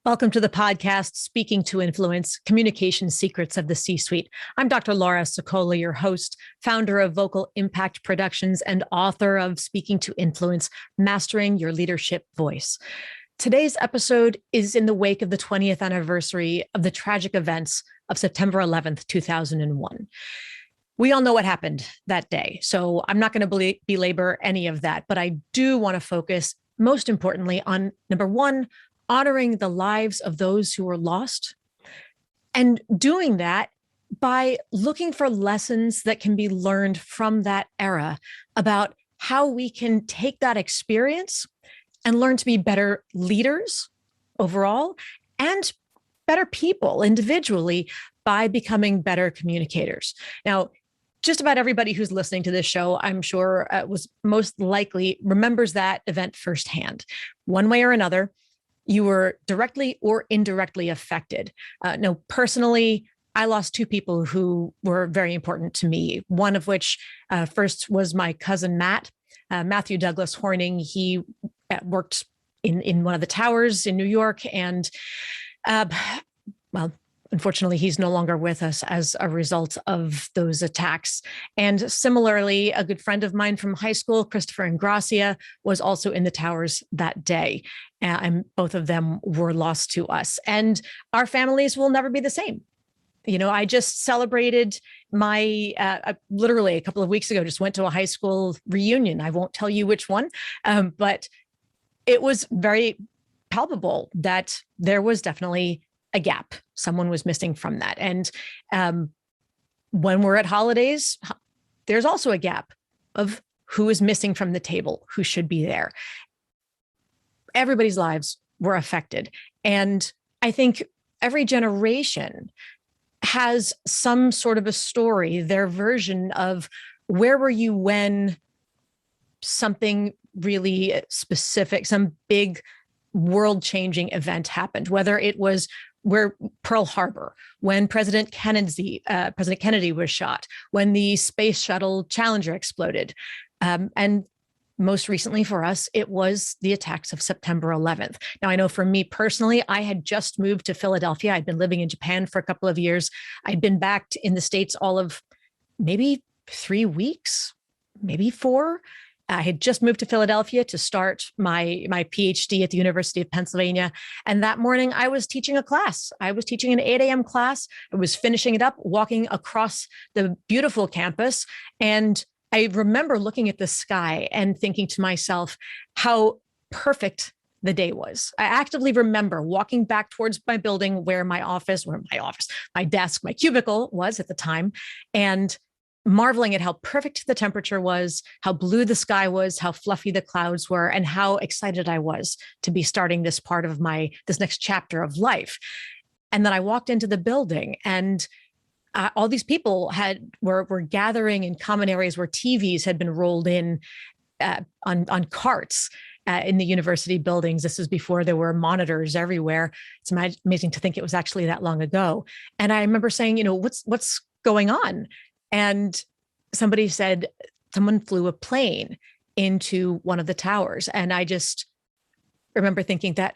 Welcome to the podcast, Speaking to Influence, Communication Secrets of the C-Suite. I'm Dr. Laura Sicola, your host, founder of Vocal Impact Productions and author of Speaking to Influence, Mastering Your Leadership Voice. Today's episode is in the wake of the 20th anniversary of the tragic events of September 11th, 2001. We all know what happened that day, so I'm not going to belabor any of that, but I do want to focus most importantly on, number one, honoring the lives of those who were lost, and doing that by looking for lessons that can be learned from that era about how we can take that experience and learn to be better leaders overall and better people individually by becoming better communicators. Now, just about everybody who's listening to this show, I'm sure, was most likely remembers that event firsthand. One way or another, you were directly or indirectly affected. No, personally, I lost two people who were very important to me. One of which first was my cousin, Matthew Douglas Horning. He worked in one of the towers in New York. And unfortunately, he's no longer with us as a result of those attacks. And similarly, a good friend of mine from high school, Christopher Ingracia, was also in the towers that day. And both of them were lost to us. And our families will never be the same. You know, I just celebrated my, literally a couple of weeks ago, just went to a high school reunion. I won't tell you which one, but it was very palpable that there was definitely a gap. Someone was missing from that. And when we're at holidays, there's also a gap of who is missing from the table, who should be there. Everybody's lives were affected. And I think every generation has some sort of a story, their version of where were you when something really specific, some big world-changing event happened, whether it was where Pearl Harbor, when President Kennedy was shot, when the space shuttle Challenger exploded. And most recently for us, it was the attacks of September 11th. Now, I know for me personally, I had just moved to Philadelphia. I'd been living in Japan for a couple of years. I'd been back in the States all of maybe 3 weeks, maybe 4. I had just moved to Philadelphia to start my PhD at the University of Pennsylvania. And that morning I was teaching a class. I was teaching an 8 a.m. class. I was finishing it up, walking across the beautiful campus. And I remember looking at the sky and thinking to myself how perfect the day was. I actively remember walking back towards my building where my desk, my cubicle was at the time, and marveling at how perfect the temperature was, how blue the sky was, how fluffy the clouds were, and how excited I was to be starting this part of this next chapter of life. And then I walked into the building, and all these people were gathering in common areas where TVs had been rolled in on carts in the university buildings. This is before there were monitors everywhere. It's amazing to think it was actually that long ago. And I remember saying, what's going on? And somebody said someone flew a plane into one of the towers. And I just remember thinking that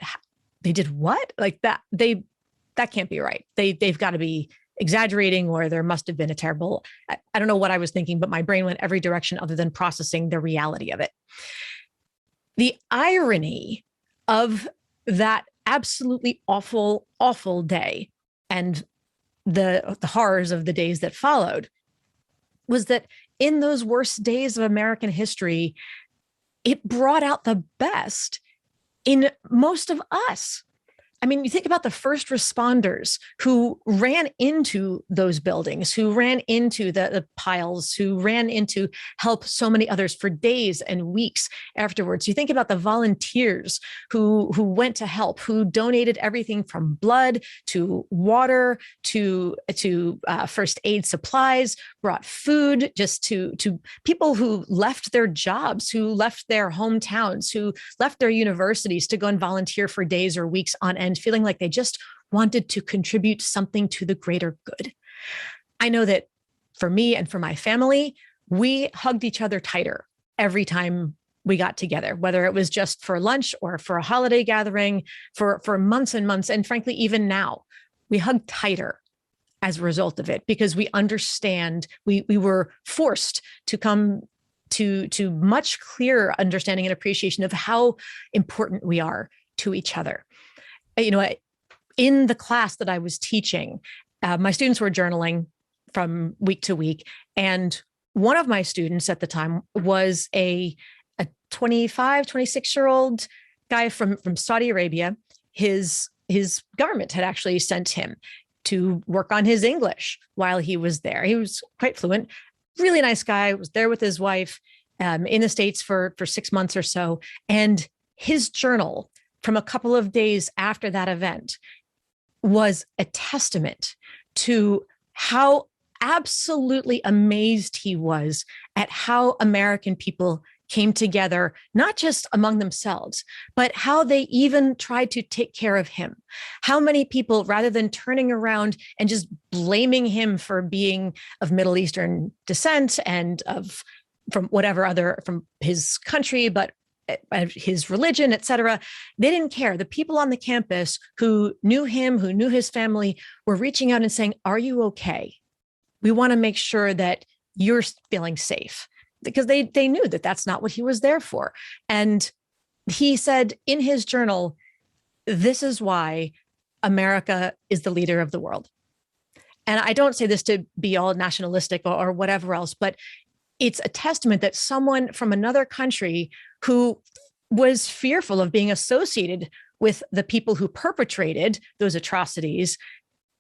they did what? Like that can't be right. They've got to be exaggerating, or there must have been a terrible, I don't know what I was thinking, but my brain went every direction other than processing the reality of it. The irony of that absolutely awful, awful day and the horrors of the days that followed was that in those worst days of American history, it brought out the best in most of us. I mean, you think about the first responders who ran into those buildings, who ran into the piles, who ran into help so many others for days and weeks afterwards. You think about the volunteers who went to help, who donated everything from blood to water to first aid supplies, brought food just to people who left their jobs, who left their hometowns, who left their universities to go and volunteer for days or weeks on end, feeling like they just wanted to contribute something to the greater good. I know that for me and for my family, we hugged each other tighter every time we got together, whether it was just for lunch or for a holiday gathering, for months and months. And frankly, even now, we hug tighter as a result of it, because we understand we were forced to come to much clearer understanding and appreciation of how important we are to each other. In the class that I was teaching, my students were journaling from week to week. And one of my students at the time was a 25, 26-year-old guy from Saudi Arabia. His government had actually sent him to work on his English while he was there. He was quite fluent, really nice guy, was there with his wife in the States for 6 months or so. And his journal from a couple of days after that event was a testament to how absolutely amazed he was at how American people came together, not just among themselves, but how they even tried to take care of him. How many people, rather than turning around and just blaming him for being of Middle Eastern descent and from his country, but his religion, et cetera, they didn't care. The people on the campus who knew him, who knew his family, were reaching out and saying, "Are you okay? We want to make sure that you're feeling safe." Because they knew that that's not what he was there for. And he said in his journal, "This is why America is the leader of the world." And I don't say this to be all nationalistic or whatever else, but it's a testament that someone from another country who was fearful of being associated with the people who perpetrated those atrocities,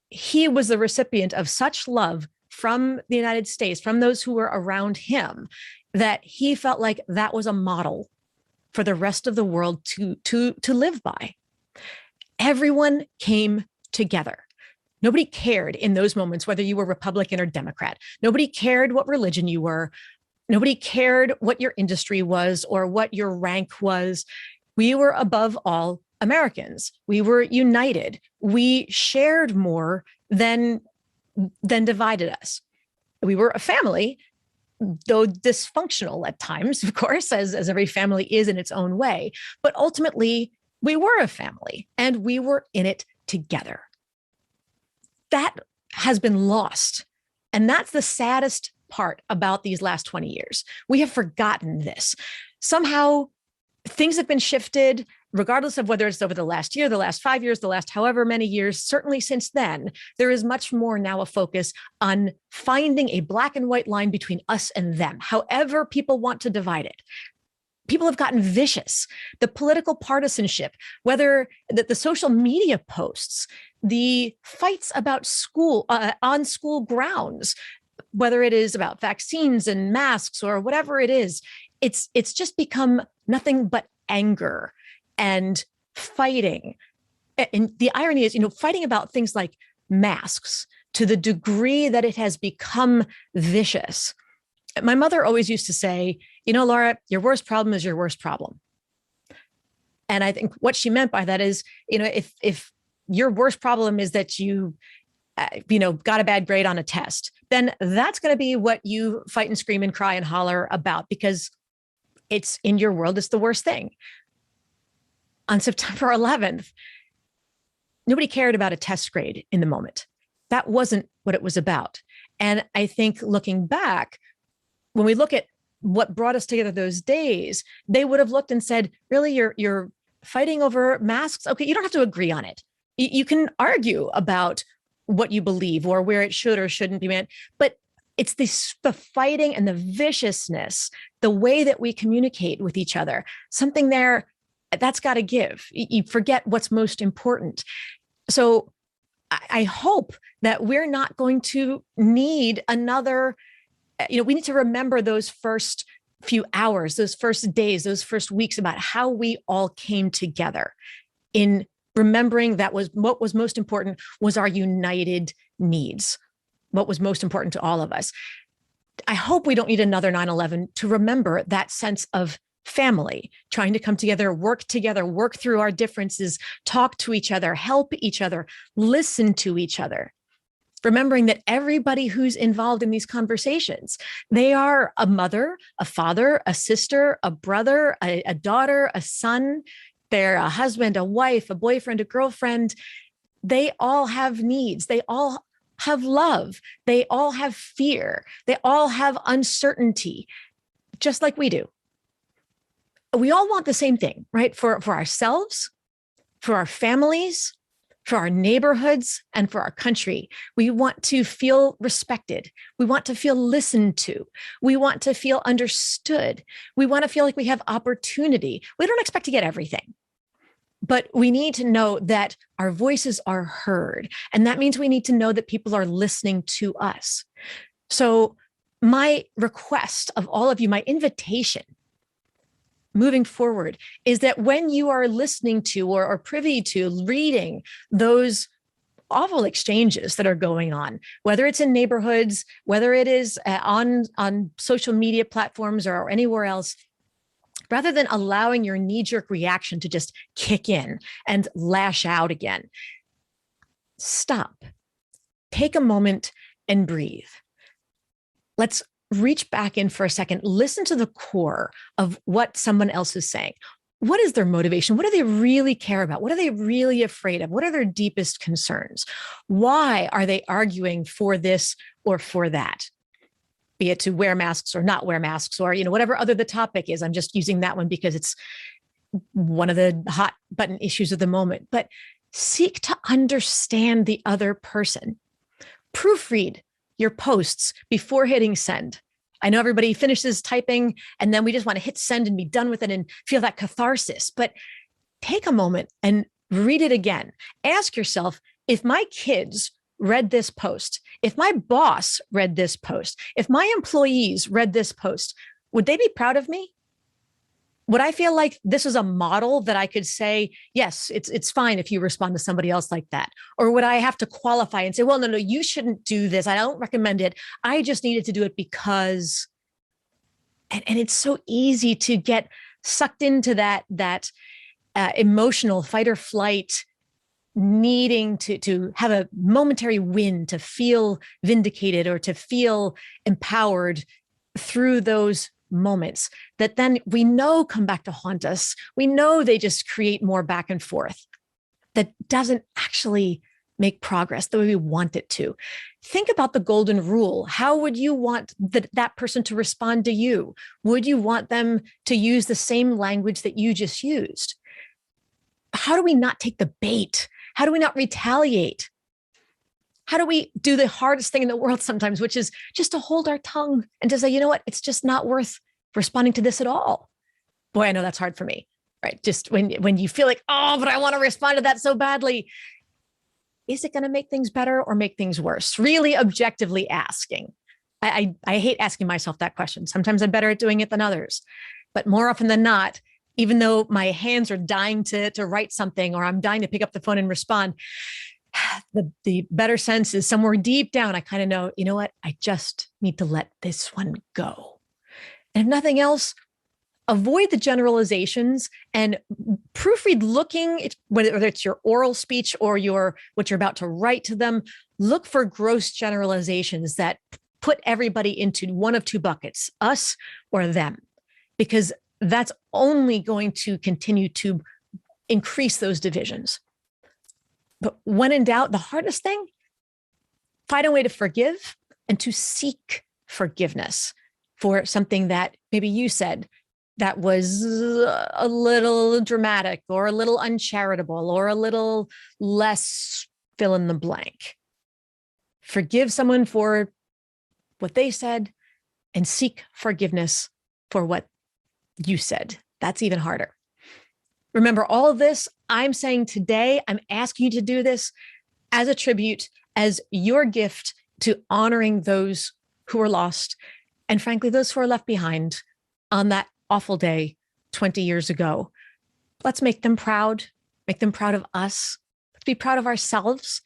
he was the recipient of such love from the United States, from those who were around him, that he felt like that was a model for the rest of the world to live by. Everyone came together. Nobody cared in those moments whether you were Republican or Democrat. Nobody cared what religion you were. Nobody cared what your industry was or what your rank was. We were above all Americans. We were united. We shared more than divided us. We were a family, though dysfunctional at times, of course, as every family is in its own way. But ultimately, we were a family and we were in it together. That has been lost. And that's the saddest part about these last 20 years. We have forgotten this. Somehow, things have been shifted, regardless of whether it's over the last year, the last 5 years, the last however many years. Certainly since then, there is much more now a focus on finding a black and white line between us and them, however people want to divide it. People have gotten vicious. The political partisanship, whether the social media posts, the fights about school, on school grounds, whether it is about vaccines and masks or whatever it is, it's just become nothing but anger and fighting. And the irony is, fighting about things like masks to the degree that it has become vicious. My mother always used to say, Laura, your worst problem is your worst problem. And I think what she meant by that is, if your worst problem is that you got a bad grade on a test, then that's going to be what you fight and scream and cry and holler about, because it's in your world, it's the worst thing. On September 11th, nobody cared about a test grade in the moment. That wasn't what it was about. And I think looking back, when we look at what brought us together those days, they would have looked and said, really, you're fighting over masks? Okay, you don't have to agree on it. You can argue about what you believe or where it should or shouldn't be meant, but it's the fighting and the viciousness, the way that we communicate with each other, something there that's got to give. You forget what's most important. So I hope that we're not going to need another, we need to remember those first few hours, those first days, those first weeks, about how we all came together in remembering that what was most important was our united needs, what was most important to all of us. I hope we don't need another 9/11 to remember that sense of family, trying to come together, work through our differences, talk to each other, help each other, listen to each other. remembering that everybody who's involved in these conversations, they are a mother, a father, a sister, a brother, a daughter, a son, they're a husband, a wife, a boyfriend, a girlfriend. They all have needs. They all have love. They all have fear. They all have uncertainty, just like we do. We all want the same thing, right? For ourselves, for our families, for our neighborhoods, and for our country. We want to feel respected. We want to feel listened to. We want to feel understood. We want to feel like we have opportunity. We don't expect to get everything, but we need to know that our voices are heard. And that means we need to know that people are listening to us. So my request of all of you, my invitation moving forward, is that when you are listening to or privy to reading those awful exchanges that are going on, whether it's in neighborhoods, whether it is on social media platforms or anywhere else, rather than allowing your knee-jerk reaction to just kick in and lash out again, stop, take a moment and breathe. Let's reach back in for a second, listen to the core of what someone else is saying. What is their motivation? What do they really care about? What are they really afraid of? What are their deepest concerns? Why are they arguing for this or for that? Be it to wear masks or not wear masks, or, whatever other the topic is. I'm just using that one because it's one of the hot button issues of the moment. But seek to understand the other person. Proofread your posts before hitting send. I know everybody finishes typing and then we just want to hit send and be done with it and feel that catharsis, but take a moment and read it again. Ask yourself, if my kids read this post, if my boss read this post, if my employees read this post, would they be proud of me? Would I feel like this is a model that I could say, yes, it's fine if you respond to somebody else like that? Or would I have to qualify and say, well, no, you shouldn't do this. I don't recommend it. I just needed to do it because, and it's so easy to get sucked into that emotional fight or flight, needing to have a momentary win, to feel vindicated or to feel empowered through those moments that then we know come back to haunt us. We know they just create more back and forth that doesn't actually make progress the way we want it to. Think about the golden rule. How would you want that person to respond to you? Would you want them to use the same language that you just used? How do we not take the bait? How do we not retaliate? How do we do the hardest thing in the world sometimes, which is just to hold our tongue and to say, you know what, it's just not worth responding to this at all. Boy, I know that's hard for me, right? Just when you feel like, oh, but I want to respond to that so badly. Is it going to make things better or make things worse? Really objectively asking. I hate asking myself that question. Sometimes I'm better at doing it than others. But more often than not, even though my hands are dying to write something or I'm dying to pick up the phone and respond, the better sense is somewhere deep down, I kind of know, you know what? I just need to let this one go. And if nothing else, avoid the generalizations and proofread looking, whether it's your oral speech or what you're about to write to them, look for gross generalizations that put everybody into one of two buckets, us or them, because that's only going to continue to increase those divisions. But when in doubt, the hardest thing, find a way to forgive and to seek forgiveness for something that maybe you said that was a little dramatic or a little uncharitable or a little less fill in the blank. Forgive someone for what they said and seek forgiveness for what you said. That's even harder. Remember, all of this I'm saying today, I'm asking you to do this as a tribute, as your gift to honoring those who are lost, and frankly, those who are left behind on that awful day 20 years ago. Let's make them proud of us. Let's be proud of ourselves.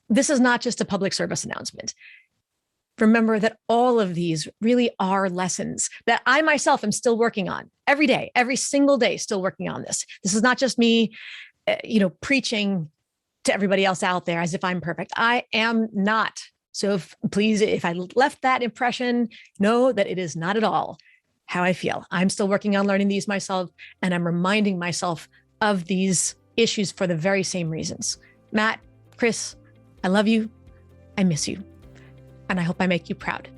This is not just a public service announcement. Remember that all of these really are lessons that I myself am still working on every day, every single day, still working on this. This is not just me, preaching to everybody else out there as if I'm perfect. I am not. So please, if I left that impression, know that it is not at all how I feel. I'm still working on learning these myself, and I'm reminding myself of these issues for the very same reasons. Matt, Chris, I love you. I miss you. And I hope I make you proud.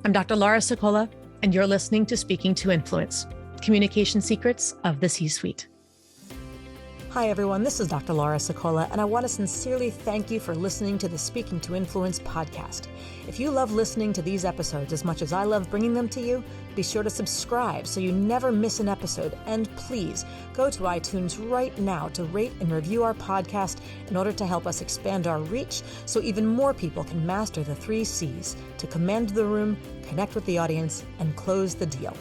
I'm Dr. Laura Sicola, and you're listening to Speaking to Influence, Communication Secrets of the C-Suite. Hi, everyone. This is Dr. Laura Sicola, and I want to sincerely thank you for listening to the Speaking to Influence podcast. If you love listening to these episodes as much as I love bringing them to you, be sure to subscribe so you never miss an episode. And please go to iTunes right now to rate and review our podcast in order to help us expand our reach so even more people can master the 3 C's to command the room, connect with the audience, and close the deal.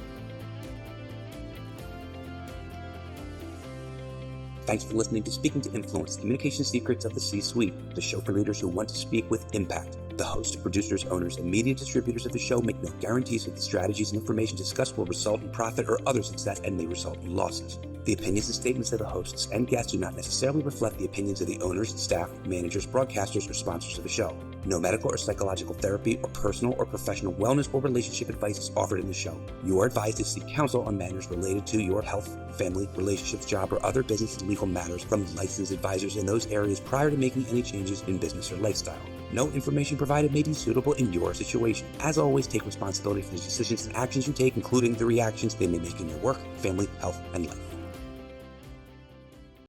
Thanks for listening to Speaking to Influence, Communication Secrets of the C-Suite, the show for leaders who want to speak with impact. The hosts, producers, owners, and media distributors of the show make no guarantees that the strategies and information discussed will result in profit or other success and may result in losses. The opinions and statements of the hosts and guests do not necessarily reflect the opinions of the owners, staff, managers, broadcasters, or sponsors of the show. No medical or psychological therapy or personal or professional wellness or relationship advice is offered in the show. You are advised to seek counsel on matters related to your health, family, relationships, job, or other business and legal matters from licensed advisors in those areas prior to making any changes in business or lifestyle. No information provided may be suitable in your situation. As always, take responsibility for the decisions and actions you take, including the reactions they may make in your work, family, health, and life.